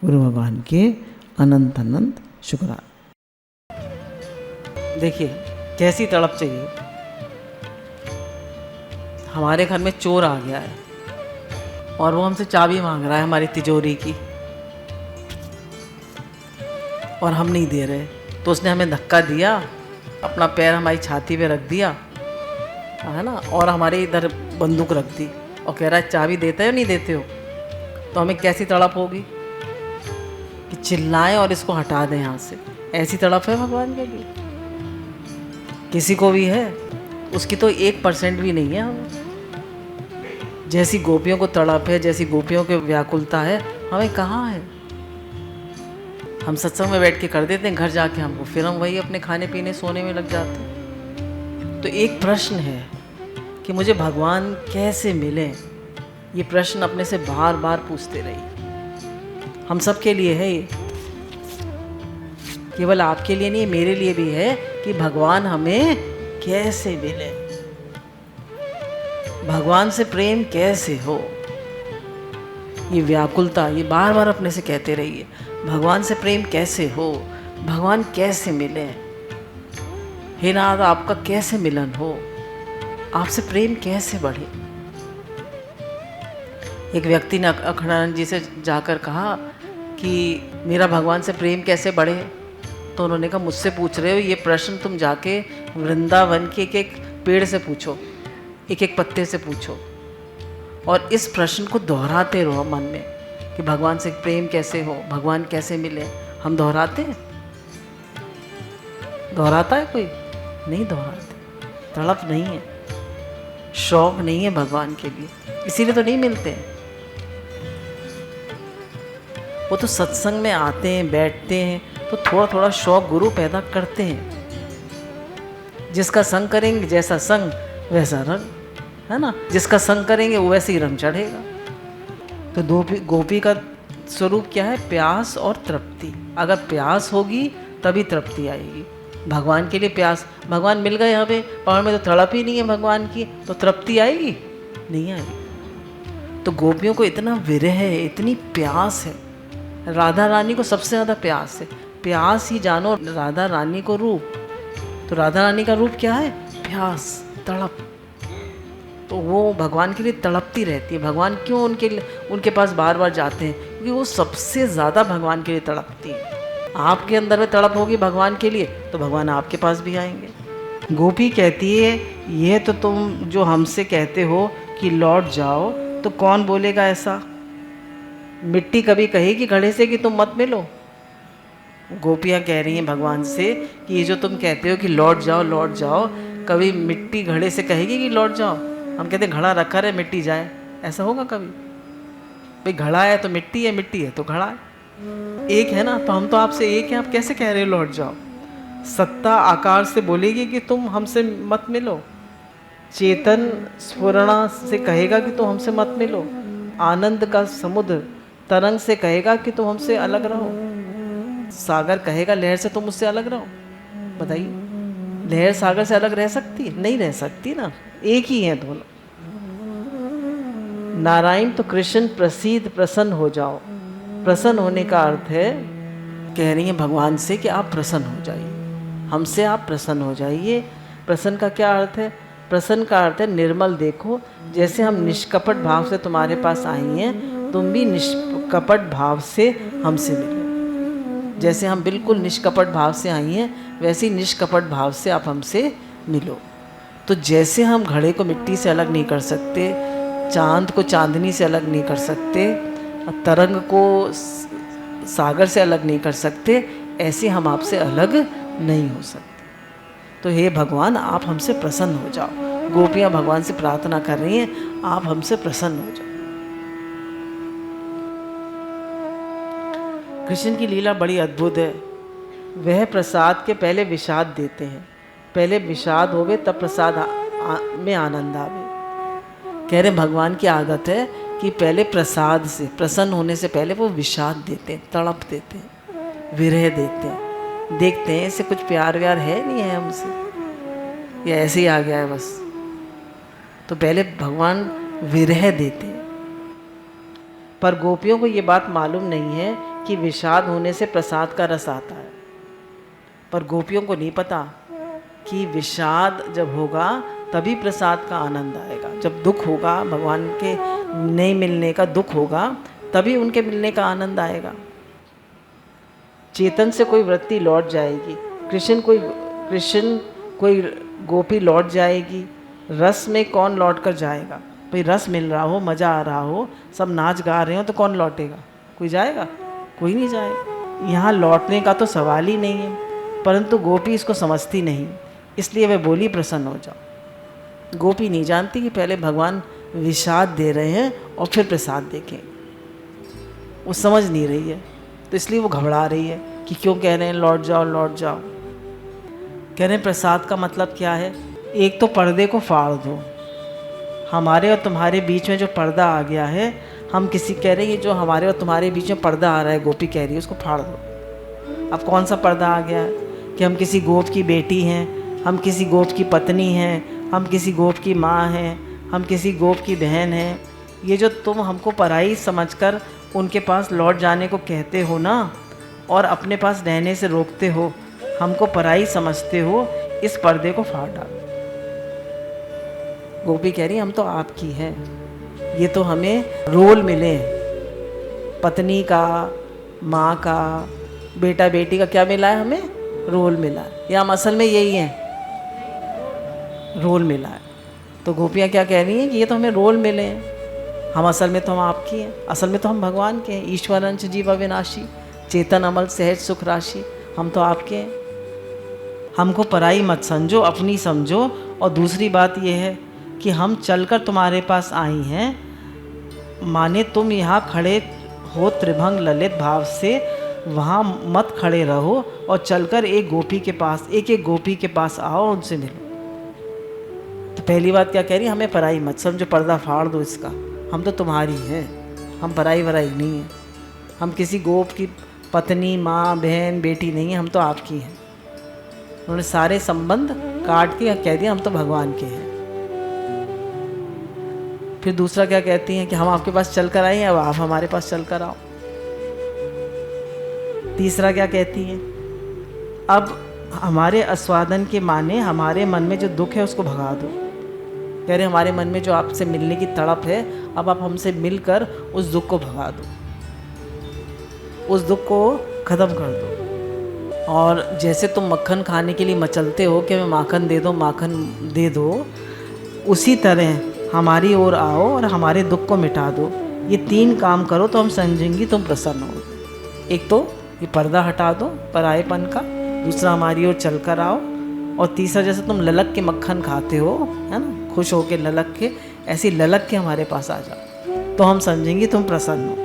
गुरु भगवान के अनंत अनंत शुक्राना। देखिए कैसी तड़प चाहिए। हमारे घर में चोर आ गया है और वो हमसे चाबी मांग रहा है हमारी तिजोरी की, और हम नहीं दे रहे। तो उसने हमें धक्का दिया, अपना पैर हमारी छाती पे रख दिया, है ना, और हमारे इधर बंदूक रख दी और कह रहा है चाबी देते हो नहीं देते हो। तो हमें कैसी तड़प होगी कि चिल्लाएं और इसको हटा दें यहाँ से। ऐसी तड़प है भगवान के लिए? किसी को भी है? उसकी तो 1% भी नहीं है हमें। जैसी गोपियों को तड़प है, जैसी गोपियों की व्याकुलता है, हमें कहाँ है? हम सत्संग में बैठ के कर देते हैं, घर जाके हमको फिर हम वही अपने खाने पीने सोने में लग जाते हैं। तो एक प्रश्न है कि मुझे भगवान कैसे मिले, ये प्रश्न अपने से बार बार पूछते रहिए। हम सब के लिए है ये, केवल आपके लिए नहीं, मेरे लिए भी है कि भगवान हमें कैसे मिले, भगवान से प्रेम कैसे हो। ये व्याकुलता, ये बार बार अपने से कहते रहिए, भगवान से प्रेम कैसे हो, भगवान कैसे मिले। हे नाथ आपका कैसे मिलन हो, आपसे प्रेम कैसे बढ़े। एक व्यक्ति ने अखंडानंद जी से जाकर कहा कि मेरा भगवान से प्रेम कैसे बढ़े। तो उन्होंने कहा मुझसे पूछ रहे हो ये प्रश्न, तुम जाके वृंदावन के एक एक पेड़ से पूछो, एक एक पत्ते से पूछो, और इस प्रश्न को दोहराते रहो मन में कि भगवान से प्रेम कैसे हो, भगवान कैसे मिले। हम दोहराते हैं? दोहराता है कोई? नहीं दोहराते। तड़प नहीं है, शौक नहीं है भगवान के लिए, इसीलिए तो नहीं मिलते हैं। वो तो सत्संग में आते हैं, बैठते हैं, तो थोड़ा थोड़ा शौक गुरु पैदा करते हैं। जिसका संग करेंगे, जैसा संग वैसा रंग, है ना। जिसका संग करेंगे वो वैसे ही रंग चढ़ेगा। तो गोपी का स्वरूप क्या है? प्यास और तृप्ति। अगर प्यास होगी तभी तृप्ति आएगी। भगवान के लिए प्यास, भगवान मिल गए हमें, पर में तो तड़प ही नहीं है भगवान की, तो तृप्ति आएगी? नहीं आएगी। तो गोपियों को इतना विरह है, इतनी प्यास है। राधा रानी को सबसे ज़्यादा प्यास है। प्यास ही जानो राधा रानी को रूप। तो राधा रानी का रूप क्या है? प्यास, तड़प। तो वो भगवान के लिए तड़पती रहती है। भगवान क्यों उनके पास बार बार जाते हैं? क्योंकि वो सबसे ज़्यादा भगवान के लिए तड़पती है। आपके अंदर में तड़प होगी भगवान के लिए तो भगवान आपके पास भी आएंगे। गोपी कहती है ये तो तुम जो हमसे कहते हो कि लौट जाओ, तो कौन बोलेगा ऐसा? मिट्टी कभी कहेगी घड़े से कि तुम मत मिलो? गोपियाँ कह रही हैं भगवान से कि ये जो तुम कहते हो कि लौट जाओ लौट जाओ, कभी मिट्टी घड़े से कहेगी कि लौट जाओ? हम कहते हैं घड़ा रखा रहे मिट्टी जाए, ऐसा होगा कभी? भाई घड़ा है तो मिट्टी है तो घड़ा है, एक है ना। तो हम तो आपसे एक हैं, आप कैसे कह रहे हो लौट जाओ? सत्ता आकार से बोलेगी कि तुम हमसे मत मिलो, चेतन स्फुरणा से कहेगा कि तुम हमसे मत मिलो, आनंद का समुद्र तरंग से कहेगा कि तुम हमसे अलग रहो, सागर कहेगा लहर से तुम मुझसे अलग रहो। बताइए, लहर सागर से अलग रह सकती है? नहीं रह सकती ना, एक ही है दोनों। नारायण तो कृष्ण प्रसीद प्रसन्न हो जाओ। प्रसन्न होने का अर्थ है, कह रही हैं भगवान से कि आप प्रसन्न हो जाइए, हमसे आप प्रसन्न हो जाइए। प्रसन्न का क्या अर्थ है? प्रसन्न का अर्थ है निर्मल। देखो जैसे हम निष्कपट भाव से तुम्हारे पास आई हैं, तुम भी निष्कपट भाव से हमसे मिलो। जैसे हम बिल्कुल निष्कपट भाव से आई हैं, वैसे ही निष्कपट भाव से आप हमसे मिलो। तो जैसे हम घड़े को मिट्टी से अलग नहीं कर सकते, चांद को चांदनी से अलग नहीं कर सकते, तरंग को सागर से अलग नहीं कर सकते, ऐसे हम आपसे अलग नहीं हो सकते। तो हे भगवान आप हमसे प्रसन्न हो जाओ। गोपियाँ भगवान से प्रार्थना कर रही हैं, आप हमसे प्रसन्न हो जाओ। कृष्ण की लीला बड़ी अद्भुत है। वह प्रसाद के पहले विषाद देते हैं, पहले विषाद होवे तब प्रसाद में आनंद आवे। कह रहे भगवान की आदत है कि पहले प्रसाद से, प्रसन्न होने से पहले वो विषाद देते हैं, तड़प देते हैं, विरह देते हैं। देखते हैं इसे कुछ प्यार व्यार है नहीं है हमसे, या ऐसे ही आ गया है बस। तो पहले भगवान विरह देते हैं। पर गोपियों को ये बात मालूम नहीं है कि विषाद होने से प्रसाद का रस आता है, पर गोपियों को नहीं पता कि विषाद जब होगा तभी प्रसाद का आनंद आएगा। जब दुख होगा, भगवान के नहीं मिलने का दुख होगा, तभी उनके मिलने का आनंद आएगा। चेतन से कोई वृत्ति लौट जाएगी, कृष्ण कोई गोपी लौट जाएगी। रस में कौन लौट कर जाएगा? भाई रस मिल रहा हो, मज़ा आ रहा हो, सब नाच गा रहे हो, तो कौन लौटेगा? कोई जाएगा? कोई नहीं जाएगा। यहाँ लौटने का तो सवाल ही नहीं है, परंतु गोपी इसको समझती नहीं, इसलिए वह बोली प्रसन्न हो जाओ। गोपी नहीं जानती कि पहले भगवान विषाद दे रहे हैं और फिर प्रसाद देखें। वो समझ नहीं रही है, तो इसलिए वो घबरा रही है कि क्यों कह रहे हैं लौट जाओ लौट जाओ। कह रहे हैं प्रसाद का मतलब क्या है? एक तो पर्दे को फाड़ दो। हमारे और तुम्हारे बीच में जो पर्दा आ गया है, हम किसी कह रहे हैं ये जो हमारे और तुम्हारे बीच में पर्दा आ रहा है, गोपी कह रही है उसको फाड़ दो। अब कौन सा पर्दा आ गया है कि हम किसी गोप की बेटी हैं, हम किसी गोप की पत्नी हैं, हम किसी गोप की माँ हैं, हम किसी गोप की बहन हैं। ये जो तुम हमको पराई समझकर उनके पास लौट जाने को कहते हो ना, और अपने पास रहने से रोकते हो, हमको पराई समझते हो, इस पर्दे को फाड़ डालो। गोपी कह रही हम तो आपकी हैं, ये तो हमें रोल मिले हैं, पत्नी का, माँ का, बेटा बेटी का क्या मिला है? हमें रोल मिला है, या हम असल में यही हैं? रोल मिला है। तो गोपियाँ क्या कह रही हैं कि ये तो हमें रोल मिले हैं, हम असल में तो हम आपकी हैं, असल में तो हम भगवान के हैं। ईश्वरंच जीव अविनाशी, चेतन अमल सहज सुख राशि, हम तो आपके हैं। हमको पराई मत समझो, अपनी समझो। और दूसरी बात यह है कि हम चलकर तुम्हारे पास आई हैं, माने तुम यहाँ खड़े हो त्रिभंग ललित भाव से, वहाँ मत खड़े रहो और चलकर एक गोपी के पास, एक एक गोपी के पास आओ और उनसे मिलो। तो पहली बात क्या कह रही है? हमें पराई मत समझो, पर्दा फाड़ दो इसका, हम तो तुम्हारी हैं, हम पराई वराई नहीं हैं, हम किसी गोप की पत्नी, माँ, बहन, बेटी नहीं है, हम तो आपकी हैं। उन्होंने सारे संबंध काट के कह दिया हम तो भगवान के हैं। फिर दूसरा क्या कहती हैं कि हम आपके पास चल कर आए हैं, अब आप हमारे पास चल कर आओ। तीसरा क्या कहती हैं? अब हमारे आस्वादन के माने हमारे मन में जो दुख है उसको भगा दो। कह रहे हमारे मन में जो आपसे मिलने की तड़प है, अब आप हमसे मिलकर उस दुख को भगा दो, उस दुख को ख़त्म कर दो। और जैसे तुम मक्खन खाने के लिए मचलते हो कि हमें माखन दे दो, माखन दे दो, उसी तरह हमारी ओर आओ और हमारे दुख को मिटा दो। ये 3 काम करो तो हम समझेंगे तुम प्रसन्न हो। एक तो ये पर्दा हटा दो परायेपन का, दूसरा हमारी ओर चल कर आओ, और तीसरा जैसे तुम ललक के मक्खन खाते हो, है ना, खुश हो के ललक के, ऐसी ललक के हमारे पास आ जाओ तो हम समझेंगे तुम प्रसन्न हो।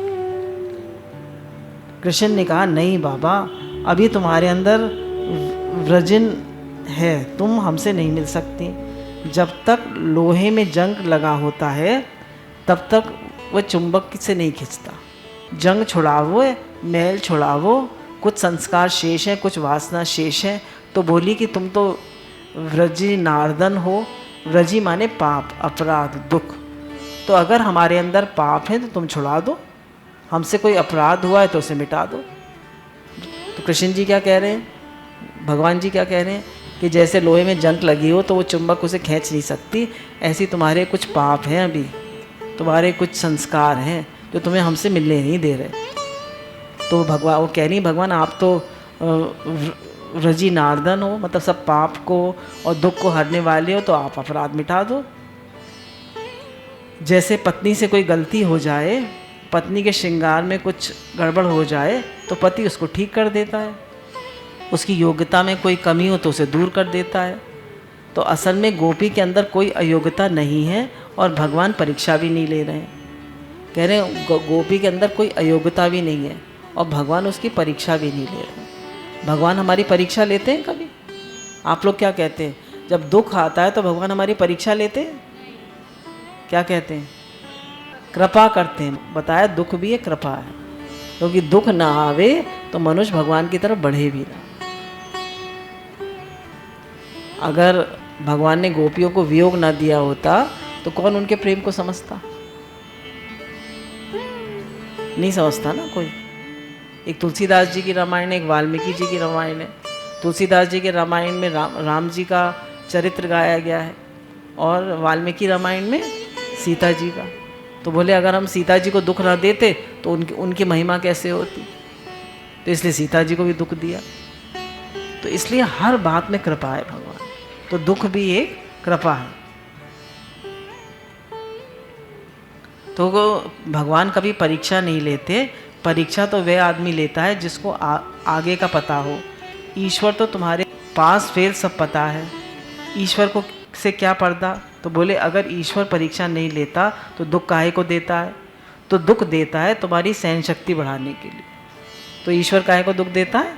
कृष्ण ने कहा नहीं बाबा, अभी तुम्हारे अंदर व्रजन है, तुम हमसे नहीं मिल सकती। जब तक लोहे में जंग लगा होता है तब तक वह चुंबक से नहीं खींचता। जंग छुड़ावो, मैल छुड़ावो, कुछ संस्कार शेष हैं, कुछ वासना शेष है। तो बोली कि तुम तो व्रजी नारदन हो। व्रजी माने पाप, अपराध, दुख। तो अगर हमारे अंदर पाप है तो तुम छुड़ा दो, हमसे कोई अपराध हुआ है तो उसे मिटा दो। तो कृष्ण जी क्या कह रहे हैं, भगवान जी क्या कह रहे हैं कि जैसे लोहे में जंग लगी हो तो वो चुंबक उसे खींच नहीं सकती, ऐसी तुम्हारे कुछ पाप हैं, अभी तुम्हारे कुछ संस्कार हैं जो तुम्हें हमसे मिलने नहीं दे रहे। तो भगवान वो कह रही भगवान आप तो व्रजी नारदन हो, मतलब सब पाप को और दुख को हरने वाले हो, तो आप अपराध मिटा दो। जैसे पत्नी से कोई गलती हो जाए, पत्नी के श्रृंगार में कुछ गड़बड़ हो जाए तो पति उसको ठीक कर देता है, उसकी योग्यता में कोई कमी हो तो उसे दूर कर देता है। तो असल में गोपी के अंदर कोई अयोग्यता नहीं है और भगवान परीक्षा भी नहीं ले रहे हैं। कह रहे हैं गोपी के अंदर कोई अयोग्यता भी नहीं है और भगवान उसकी परीक्षा भी नहीं ले रहे हैं। भगवान हमारी परीक्षा लेते हैं कभी? आप लोग क्या कहते हैं, जब दुख आता है तो भगवान हमारी परीक्षा लेते हैं? क्या कहते हैं? कृपा करते हैं। बताया दुख भी है, कृपा है, क्योंकि दुख ना आवे तो मनुष्य भगवान की तरफ बढ़े भी ना। अगर भगवान ने गोपियों को वियोग ना दिया होता तो कौन उनके प्रेम को समझता? नहीं समझता ना कोई। एक तुलसीदास जी की रामायण है, एक वाल्मीकि जी की रामायण है। तुलसीदास जी के रामायण में राम जी का चरित्र गाया गया है और वाल्मीकि रामायण में सीता जी का। तो बोले अगर हम सीता जी को दुख ना देते तो उनकी महिमा कैसे होती, तो इसलिए सीता जी को भी दुख दिया। तो इसलिए हर बात में कृपा है भगवान, तो दुख भी एक कृपा है। तो भगवान कभी परीक्षा नहीं लेते, परीक्षा तो वह आदमी लेता है जिसको आगे का पता हो। ईश्वर तो तुम्हारे पास फेल सब पता है, ईश्वर को से क्या पर्दा। तो बोले अगर ईश्वर परीक्षा नहीं लेता तो दुख काहे को देता है, तो दुख देता है तुम्हारी सहन शक्ति बढ़ाने के लिए। तो ईश्वर काहे को दुख देता है,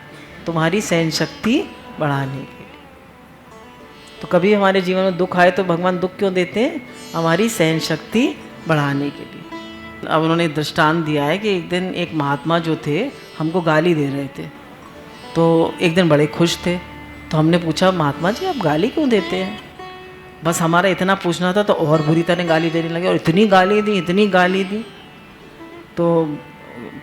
तुम्हारी सहन शक्ति बढ़ाने के लिए। तो कभी हमारे जीवन में दुख आए तो भगवान दुख क्यों देते हैं, हमारी सहन शक्ति बढ़ाने के लिए। अब उन्होंने दृष्टांत दिया है कि एक दिन एक महात्मा जो थे हमको गाली दे रहे थे, तो एक दिन बड़े खुश थे। तो हमने पूछा महात्मा जी आप गाली क्यों देते हैं। बस हमारा इतना पूछना था तो और बुरी तरह गाली देने लगे, और इतनी गाली दी, इतनी गाली दी। तो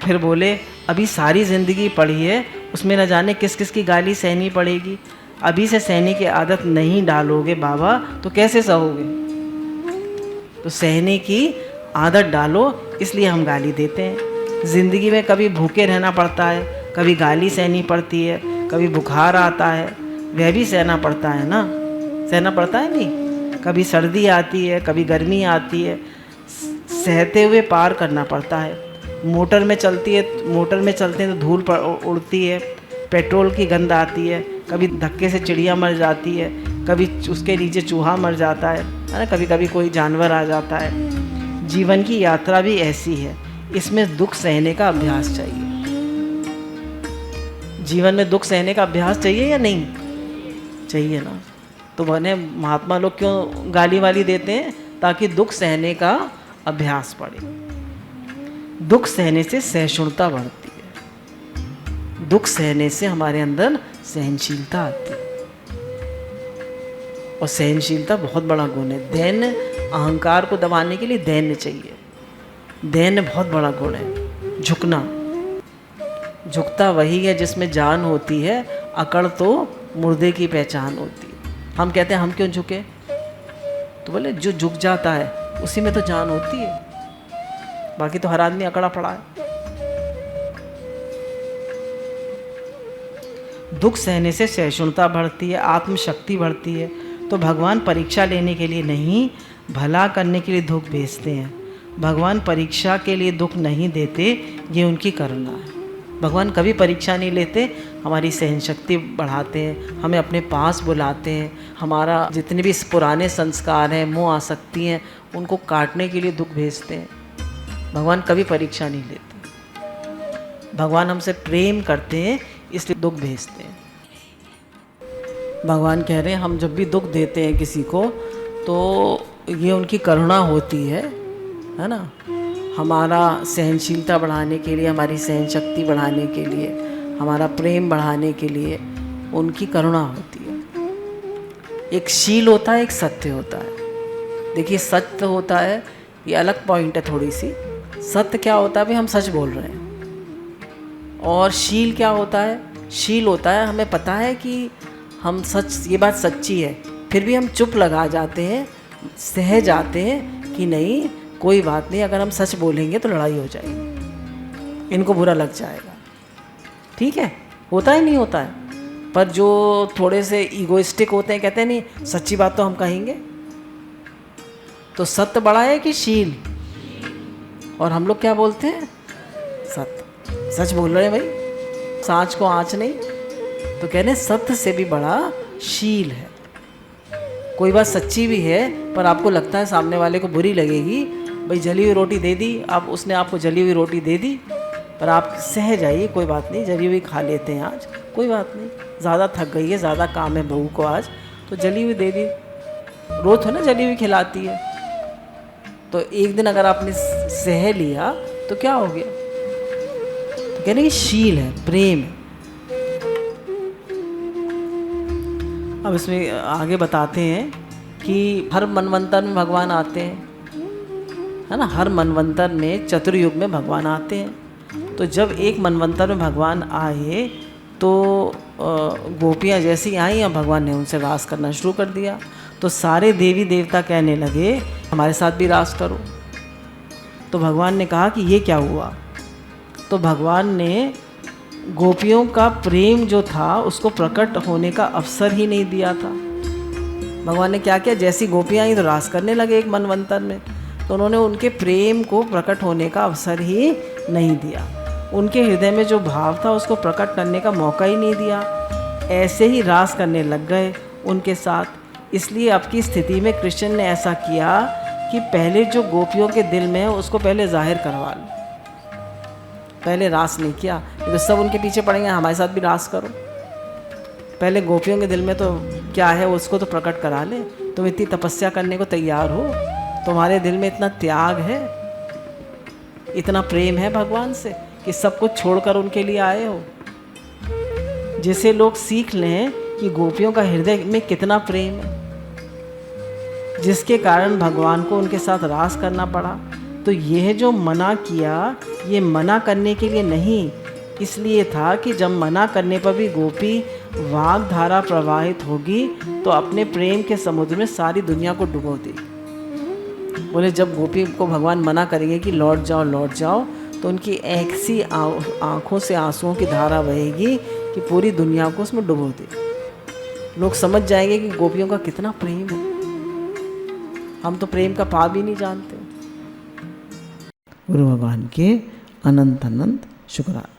फिर बोले अभी सारी ज़िंदगी पड़ी है, उसमें न जाने किस किस की गाली सहनी पड़ेगी। अभी से सहने की आदत नहीं डालोगे बाबा तो कैसे सहोगे। तो सहने की आदत डालो, इसलिए हम गाली देते हैं। ज़िंदगी में कभी भूखे रहना पड़ता है, कभी गाली सहनी पड़ती है, कभी बुखार आता है, वह भी सहना पड़ता है ना, सहना पड़ता है नहीं। कभी सर्दी आती है, कभी गर्मी आती है, सहते हुए पार करना पड़ता है। मोटर में चलती है, मोटर में चलते हैं तो धूल उड़ती है, पेट्रोल की गंध आती है, कभी धक्के से चिड़िया मर जाती है, कभी उसके नीचे चूहा मर जाता है ना, कभी कभी कोई जानवर आ जाता है। जीवन की यात्रा भी ऐसी है, इसमें दुख सहने का अभ्यास चाहिए। जीवन में दुख सहने का अभ्यास चाहिए या नहीं चाहिए ना। तो बने महात्मा लोग क्यों गाली वाली देते हैं, ताकि दुख सहने का अभ्यास पड़े। दुख सहने से सहिष्णुता बढ़ती है, दुख सहने से हमारे अंदर सहनशीलता आती है, और सहनशीलता बहुत बड़ा गुण है। दैन्य, अहंकार को दबाने के लिए दैन्य चाहिए। दैन्य बहुत बड़ा गुण है। झुकना, झुकता वही है जिसमें जान होती है, अकड़ तो मुर्दे की पहचान होती है। हम कहते हैं हम क्यों झुके, तो बोले जो झुक जाता है उसी में तो जान होती है, बाकी तो हर आदमी अकड़ा पड़ा है। दुख सहने से सहिष्णुता बढ़ती है, आत्मशक्ति बढ़ती है। तो भगवान परीक्षा लेने के लिए नहीं, भला करने के लिए दुख भेजते हैं। भगवान परीक्षा के लिए दुख नहीं देते, ये उनकी करुणा है। भगवान कभी परीक्षा नहीं लेते, हमारी सहन शक्ति बढ़ाते हैं, हमें अपने पास बुलाते हैं। हमारा जितने भी पुराने संस्कार हैं, मोह आसक्ति हैं, उनको काटने के लिए दुख भेजते हैं। भगवान कभी परीक्षा नहीं लेते। भगवान हमसे प्रेम करते हैं, इसलिए दुख भेजते हैं। भगवान कह रहे हैं हम जब भी दुख देते हैं किसी को तो ये उनकी करुणा होती है ना। हमारा सहनशीलता बढ़ाने के लिए, हमारी सहन शक्ति बढ़ाने के लिए, हमारा प्रेम बढ़ाने के लिए उनकी करुणा होती है। एक शील होता है, एक सत्य होता है। देखिए सत्य होता है, ये अलग पॉइंट है थोड़ी सी। सत्य क्या होता है, भाई हम सच बोल रहे हैं। और शील क्या होता है, शील होता है हमें पता है कि हम सच, ये बात सच्ची है, फिर भी हम चुप लगा जाते हैं, सह जाते हैं कि नहीं कोई बात नहीं, अगर हम सच बोलेंगे तो लड़ाई हो जाएगी, इनको बुरा लग जाएगा। ठीक है, होता है नहीं होता है। पर जो थोड़े से ईगोइस्टिक होते हैं, कहते हैं नहीं सच्ची बात तो हम कहेंगे। तो सत्य बड़ा है कि शील, और हम लोग क्या बोलते हैं, सत्य। सच बोल रहे हैं भाई, सांच को आँच नहीं। तो कहने सत्य से भी बड़ा शील है। कोई बात सच्ची भी है पर आपको लगता है सामने वाले को बुरी लगेगी, भाई जली हुई रोटी दे दी, अब उसने आपको जली हुई रोटी दे दी, पर आप सह जाइए, कोई बात नहीं, जली हुई खा लेते हैं आज, कोई बात नहीं, ज़्यादा थक गई है, ज़्यादा काम है बहू को आज, तो जली हुई दे दी। रोज है ना जली हुई खिलाती है। तो एक दिन अगर आपने सह लिया तो क्या हो गया, तो कहने की शील है, प्रेम है। अब इसमें आगे बताते हैं कि हर मनवंतर में भगवान आते हैं, है ना। हर मनवंतर में, चतुर्युग में भगवान आते हैं। तो जब एक मनवंतर में भगवान आए तो गोपियाँ जैसी आई और भगवान ने उनसे रास करना शुरू कर दिया। तो सारे देवी देवता कहने लगे हमारे साथ भी रास करो। तो भगवान ने कहा कि ये क्या हुआ। तो भगवान ने गोपियों का प्रेम जो था उसको प्रकट होने का अवसर ही नहीं दिया था। भगवान ने क्या किया, जैसी गोपियाँ आई तो रास करने लगे एक मनवंतर में, तो उन्होंने उनके प्रेम को प्रकट होने का अवसर ही नहीं दिया। उनके हृदय में जो भाव था उसको प्रकट करने का मौका ही नहीं दिया। ऐसे ही रास करने लग गए उनके साथ। इसलिए अब की स्थिति में कृष्ण ने ऐसा किया कि पहले जो गोपियों के दिल में है उसको पहले जाहिर करवा लो। पहले रास नहीं किया, तो सब उनके पीछे पड़ेंगे हमारे साथ भी रास करो। पहले गोपियों के दिल में तो क्या है उसको तो प्रकट करा ले। तुम इतनी तपस्या करने को तैयार हो, तुम्हारे दिल में इतना त्याग है, इतना प्रेम है भगवान से कि सब कुछ छोड़कर उनके लिए आए हो। जिसे लोग सीख लें कि गोपियों का हृदय में कितना प्रेम है, जिसके कारण भगवान को उनके साथ रास करना पड़ा। तो यह जो मना किया, ये मना करने के लिए नहीं, इसलिए था कि जब मना करने पर भी गोपी वाग धारा प्रवाहित होगी तो अपने प्रेम के समुद्र में सारी दुनिया को डुबो देगी। बोले जब गोपी को भगवान मना करेंगे कि लौट जाओ, तो उनकी ऐसी आँखों से आंसुओं की धारा बहेगी कि पूरी दुनिया को उसमें डुबो देगी। लोग समझ जाएंगे कि गोपियों का कितना प्रेम है। हम तो प्रेम का पार भी नहीं जानते। गुरु भगवान के अनंत अनंत शुक्राना।